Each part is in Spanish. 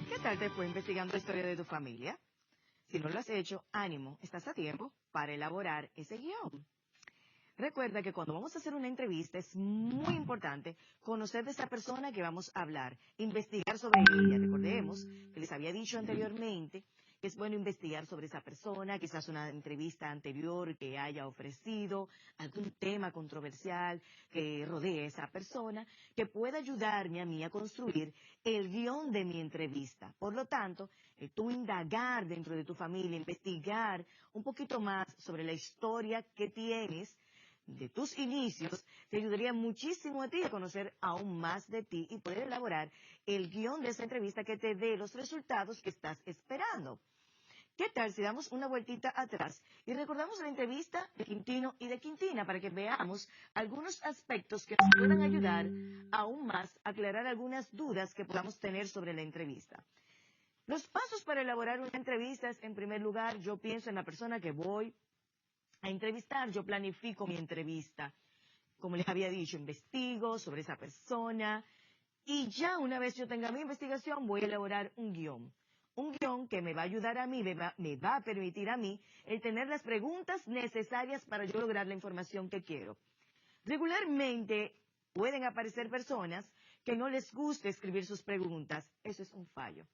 ¿Qué tal te fue investigando la historia de tu familia? Si no lo has hecho, ánimo, estás a tiempo para elaborar ese guión. Recuerda que cuando vamos a hacer una entrevista es muy importante conocer de esa persona que vamos a hablar, investigar sobre ella. Recordemos que les había dicho anteriormente que es bueno investigar sobre esa persona, quizás una entrevista anterior que haya ofrecido, algún tema controversial que rodee a esa persona, que pueda ayudarme a mí a construir el guión de mi entrevista. Por lo tanto, tú indagar dentro de tu familia, investigar un poquito más sobre la historia que tienes de tus inicios, te ayudaría muchísimo a ti a conocer aún más de ti y poder elaborar el guión de esa entrevista que te dé los resultados que estás esperando. ¿Qué tal si damos una vueltita atrás y recordamos la entrevista de Quintino y de Quintina para que veamos algunos aspectos que nos puedan ayudar aún más a aclarar algunas dudas que podamos tener sobre la entrevista? Los pasos para elaborar una entrevista es, en primer lugar, yo pienso en la persona que voy a entrevistar, yo planifico mi entrevista. Como les había dicho, investigo sobre esa persona y ya una vez yo tenga mi investigación voy a elaborar un guión. Un guión que me va a ayudar a mí, me va a permitir a mí el tener las preguntas necesarias para yo lograr la información que quiero. Regularmente pueden aparecer personas que no les gusta escribir sus preguntas. Eso es un fallo.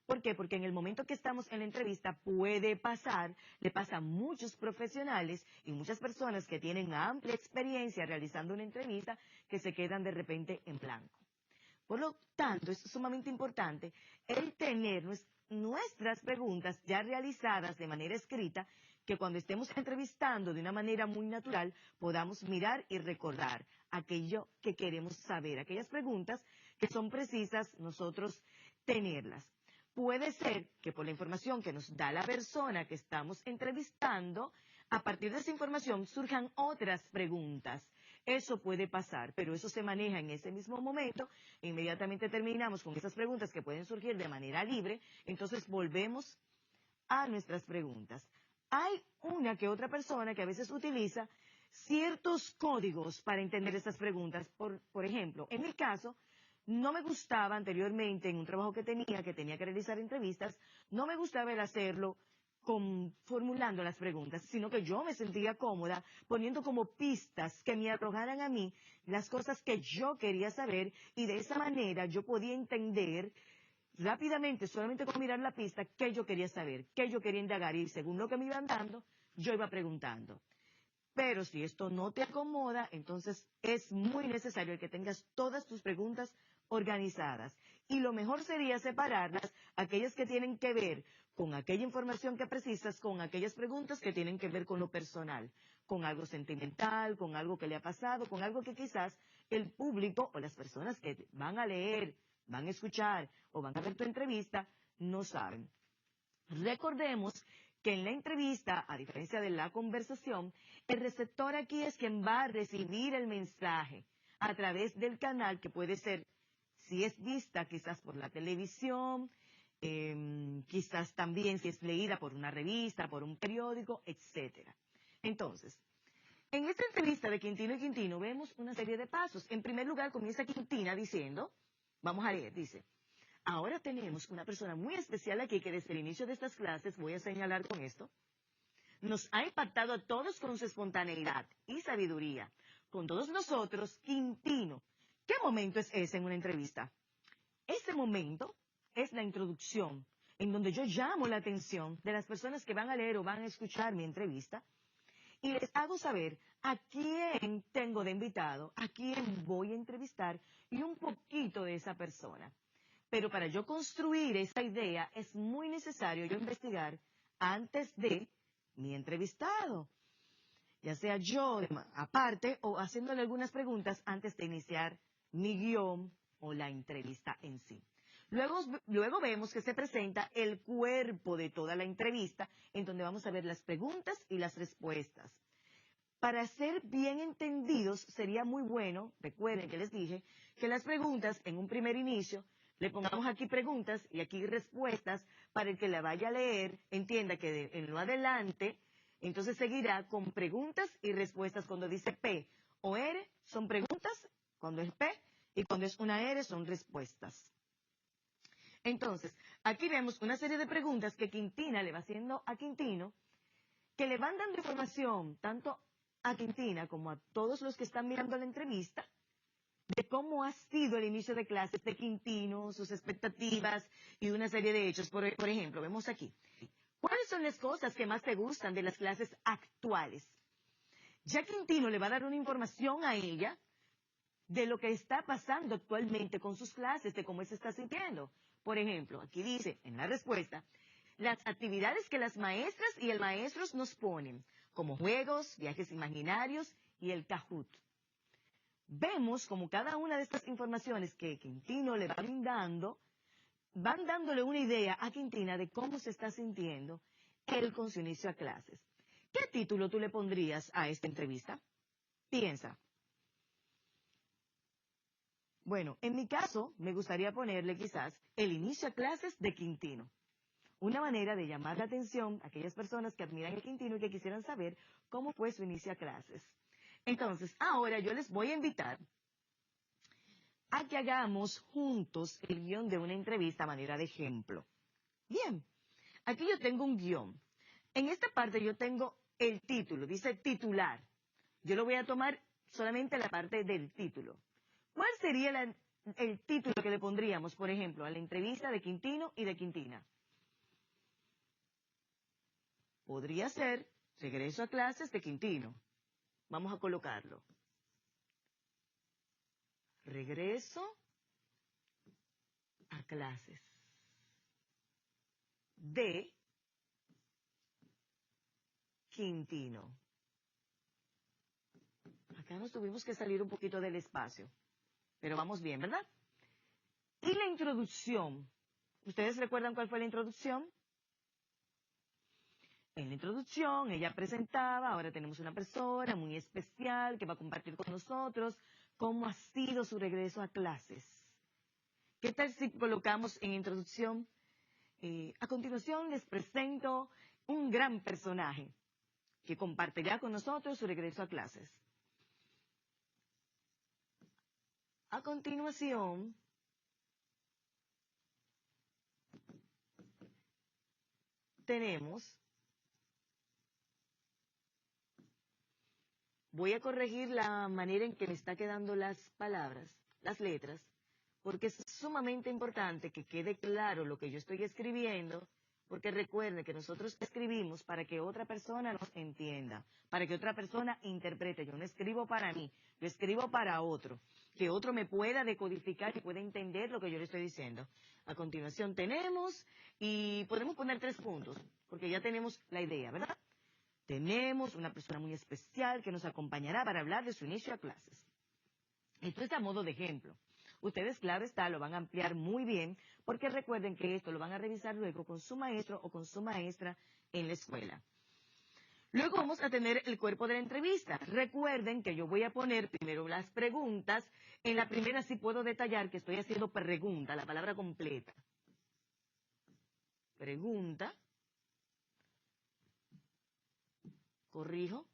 ¿Por qué? Porque en el momento que estamos en la entrevista puede pasar, le pasa a muchos profesionales y muchas personas que tienen amplia experiencia realizando una entrevista que se quedan de repente en blanco. Por lo tanto, es sumamente importante el tener nuestras preguntas ya realizadas de manera escrita, que cuando estemos entrevistando de una manera muy natural podamos mirar y recordar aquello que queremos saber, aquellas preguntas que son precisas nosotros tenerlas. Puede ser que por la información que nos da la persona que estamos entrevistando, a partir de esa información surjan otras preguntas. Eso puede pasar, pero eso se maneja en ese mismo momento. E inmediatamente terminamos con esas preguntas que pueden surgir de manera libre, entonces volvemos a nuestras preguntas. Hay una que otra persona que a veces utiliza ciertos códigos para entender esas preguntas. Por ejemplo, en mi caso, no me gustaba anteriormente, en un trabajo que tenía que realizar entrevistas, no me gustaba el hacerlo formulando las preguntas, sino que yo me sentía cómoda poniendo como pistas que me arrojaran a mí las cosas que yo quería saber y de esa manera yo podía entender rápidamente, solamente con mirar la pista, qué yo quería saber, qué yo quería indagar y según lo que me iban dando, yo iba preguntando. Pero si esto no te acomoda, entonces es muy necesario el que tengas todas tus preguntas organizadas. Y lo mejor sería separarlas, aquellas que tienen que ver con aquella información que precisas, con aquellas preguntas que tienen que ver con lo personal, con algo sentimental, con algo que le ha pasado, con algo que quizás el público o las personas que van a leer, van a escuchar o van a ver tu entrevista no saben. Recordemos que en la entrevista, a diferencia de la conversación, el receptor aquí es quien va a recibir el mensaje a través del canal que puede ser, si es vista quizás por la televisión, quizás también si es leída por una revista, por un periódico, etcétera. Entonces, en esta entrevista de Quintino y Quintino vemos una serie de pasos. En primer lugar, comienza Quintina diciendo, vamos a leer, dice: ahora tenemos una persona muy especial aquí que desde el inicio de estas clases, voy a señalar con esto, nos ha impactado a todos con su espontaneidad y sabiduría. Con todos nosotros, Quintino. ¿Qué momento es ese en una entrevista? Ese momento es la introducción, en donde yo llamo la atención de las personas que van a leer o van a escuchar mi entrevista y les hago saber a quién tengo de invitado, a quién voy a entrevistar y un poquito de esa persona. Pero para yo construir esa idea es muy necesario yo investigar antes de mi entrevistado, ya sea yo aparte o haciéndole algunas preguntas antes de iniciar mi guión o la entrevista en sí. Luego vemos que se presenta el cuerpo de toda la entrevista, en donde vamos a ver las preguntas y las respuestas. Para ser bien entendidos, sería muy bueno, recuerden que les dije, que las preguntas en un primer inicio le pongamos aquí preguntas y aquí respuestas para el que la vaya a leer, entienda que en lo adelante, entonces seguirá con preguntas y respuestas cuando dice P o R, son preguntas, cuando es P, y cuando es una R son respuestas. Entonces, aquí vemos una serie de preguntas que Quintina le va haciendo a Quintino, que le van dando información tanto a Quintina como a todos los que están mirando la entrevista, de cómo ha sido el inicio de clases de Quintino, sus expectativas y una serie de hechos. Por ejemplo, vemos aquí, ¿cuáles son las cosas que más te gustan de las clases actuales? Ya Quintino le va a dar una información a ella de lo que está pasando actualmente con sus clases, de cómo él se está sintiendo. Por ejemplo, aquí dice, en la respuesta, las actividades que las maestras y el maestro nos ponen, como juegos, viajes imaginarios y el Kahoot. Vemos como cada una de estas informaciones que Quintino le va brindando, van dándole una idea a Quintina de cómo se está sintiendo él con su inicio a clases. ¿Qué título tú le pondrías a esta entrevista? Piensa. Bueno, en mi caso, me gustaría ponerle quizás el inicio a clases de Quintino. Una manera de llamar la atención a aquellas personas que admiran a Quintino y que quisieran saber cómo fue su inicio a clases. Entonces, ahora yo les voy a invitar a que hagamos juntos el guión de una entrevista a manera de ejemplo. Bien, aquí yo tengo un guión. En esta parte yo tengo el título, dice titular. Yo lo voy a tomar solamente la parte del título. ¿Cuál sería el título que le pondríamos, por ejemplo, a la entrevista de Quintino y de Quintina? Podría ser Regreso a clases de Quintino. Vamos a colocarlo. Regreso a clases de Quintino. Acá nos tuvimos que salir un poquito del espacio, pero vamos bien, ¿verdad? Y la introducción. ¿Ustedes recuerdan cuál fue la introducción? En la introducción ella presentaba, ahora tenemos una persona muy especial que va a compartir con nosotros cómo ha sido su regreso a clases. ¿Qué tal si colocamos en introducción? A continuación les presento un gran personaje que compartirá con nosotros su regreso a clases. A continuación, tenemos, voy a corregir la manera en que me está quedando las palabras, las letras, porque es sumamente importante que quede claro lo que yo estoy escribiendo, porque recuerden que nosotros escribimos para que otra persona nos entienda, para que otra persona interprete. Yo no escribo para mí, yo escribo para otro, que otro me pueda decodificar y pueda entender lo que yo le estoy diciendo. A continuación tenemos, y podemos poner 3 puntos, porque ya tenemos la idea, ¿verdad? Tenemos una persona muy especial que nos acompañará para hablar de su inicio a clases. Esto es a modo de ejemplo. Ustedes, claro está, lo van a ampliar muy bien, porque recuerden que esto lo van a revisar luego con su maestro o con su maestra en la escuela. Luego vamos a tener el cuerpo de la entrevista. Recuerden que yo voy a poner primero las preguntas. En la primera sí puedo detallar que estoy haciendo pregunta, la palabra completa. Pregunta. Corrijo.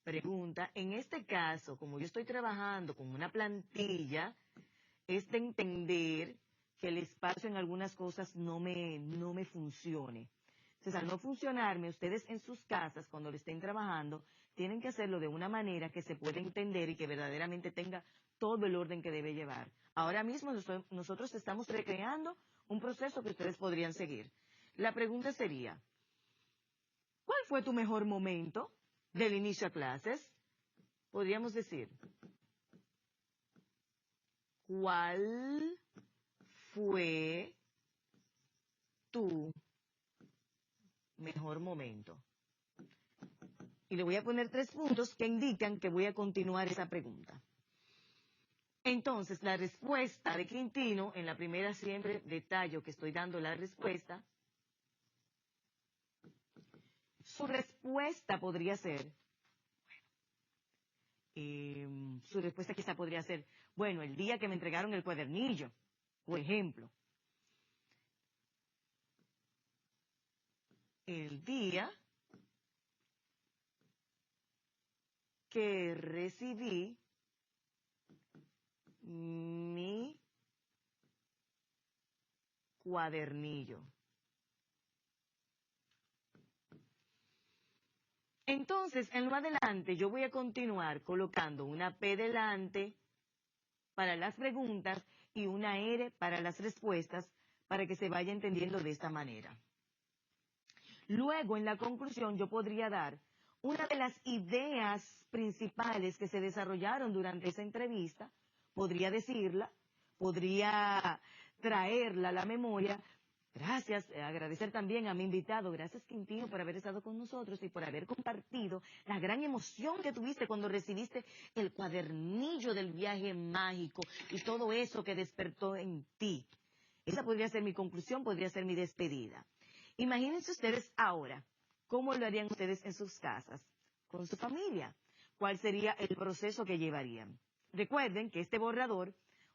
Pregunta. En este caso, como yo estoy trabajando con una plantilla, es de entender que el espacio en algunas cosas no me funcione. Entonces, al no funcionarme, ustedes en sus casas, cuando lo estén trabajando, tienen que hacerlo de una manera que se pueda entender y que verdaderamente tenga todo el orden que debe llevar. Ahora mismo nosotros estamos recreando un proceso que ustedes podrían seguir. La pregunta sería, ¿cuál fue tu mejor momento del inicio a clases? Podríamos decir, ¿cuál fue tu mejor momento? Y le voy a poner 3 puntos que indican que voy a continuar esa pregunta. Entonces, la respuesta de Quintino, en la primera siempre detallo que estoy dando la respuesta. Su respuesta podría ser, su respuesta quizá podría ser, bueno, el día que me entregaron el cuadernillo, por ejemplo. El día que recibí mi cuadernillo. Entonces, en lo adelante, yo voy a continuar colocando una P delante para las preguntas y una R para las respuestas, para que se vaya entendiendo de esta manera. Luego, en la conclusión, yo podría dar una de las ideas principales que se desarrollaron durante esa entrevista, podría decirla, podría traerla a la memoria. Gracias, agradecer también a mi invitado, gracias Quintino por haber estado con nosotros y por haber compartido la gran emoción que tuviste cuando recibiste el cuadernillo del viaje mágico y todo eso que despertó en ti. Esa podría ser mi conclusión, podría ser mi despedida. Imagínense ustedes ahora, ¿cómo lo harían ustedes en sus casas, con su familia? ¿Cuál sería el proceso que llevarían? Recuerden que este borrador,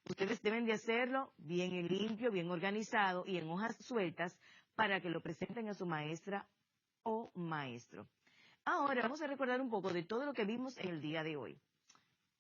ustedes deben de hacerlo bien en limpio, bien organizado y en hojas sueltas para que lo presenten a su maestra o maestro. Ahora vamos a recordar un poco de todo lo que vimos en el día de hoy.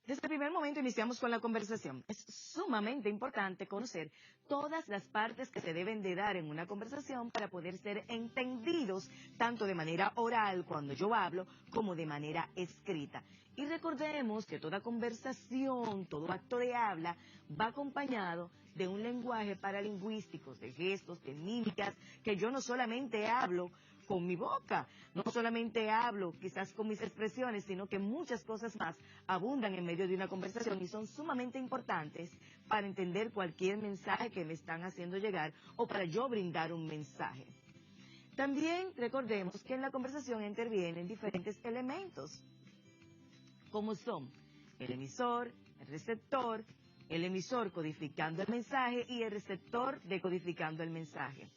Desde el primer momento iniciamos con la conversación. Es sumamente importante conocer todas las partes que se deben de dar en una conversación para poder ser entendidos tanto de manera oral cuando yo hablo como de manera escrita. Y recordemos que toda conversación, todo acto de habla va acompañado de un lenguaje paralingüístico, de gestos, de mímicas, que yo no solamente hablo con mi boca, no solamente hablo quizás con mis expresiones, sino que muchas cosas más abundan en medio de una conversación y son sumamente importantes para entender cualquier mensaje que me están haciendo llegar o para yo brindar un mensaje. También recordemos que en la conversación intervienen diferentes elementos, como son el emisor, el emisor codificando el mensaje y el receptor decodificando el mensaje.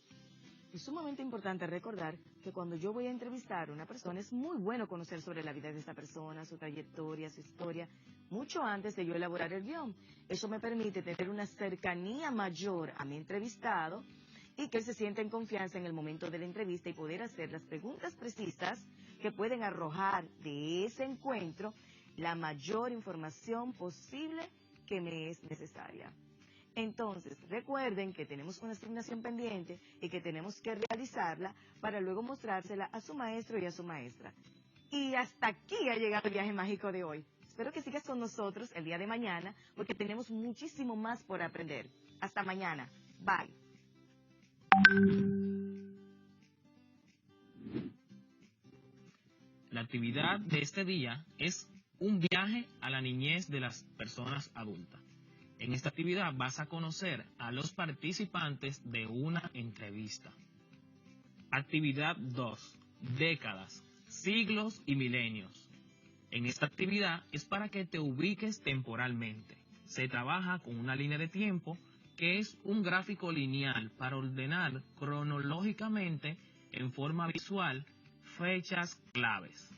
Es sumamente importante recordar que cuando yo voy a entrevistar a una persona es muy bueno conocer sobre la vida de esta persona, su trayectoria, su historia, mucho antes de yo elaborar el guión. Eso me permite tener una cercanía mayor a mi entrevistado y que él se sienta en confianza en el momento de la entrevista y poder hacer las preguntas precisas que pueden arrojar de ese encuentro la mayor información posible que me es necesaria. Entonces, recuerden que tenemos una asignación pendiente y que tenemos que realizarla para luego mostrársela a su maestro y a su maestra. Y hasta aquí ha llegado el viaje mágico de hoy. Espero que sigas con nosotros el día de mañana porque tenemos muchísimo más por aprender. Hasta mañana. Bye. La actividad de este día es un viaje a la niñez de las personas adultas. En esta actividad vas a conocer a los participantes de una entrevista. Actividad 2. Décadas, siglos y milenios. En esta actividad es para que te ubiques temporalmente. Se trabaja con una línea de tiempo que es un gráfico lineal para ordenar cronológicamente en forma visual fechas claves.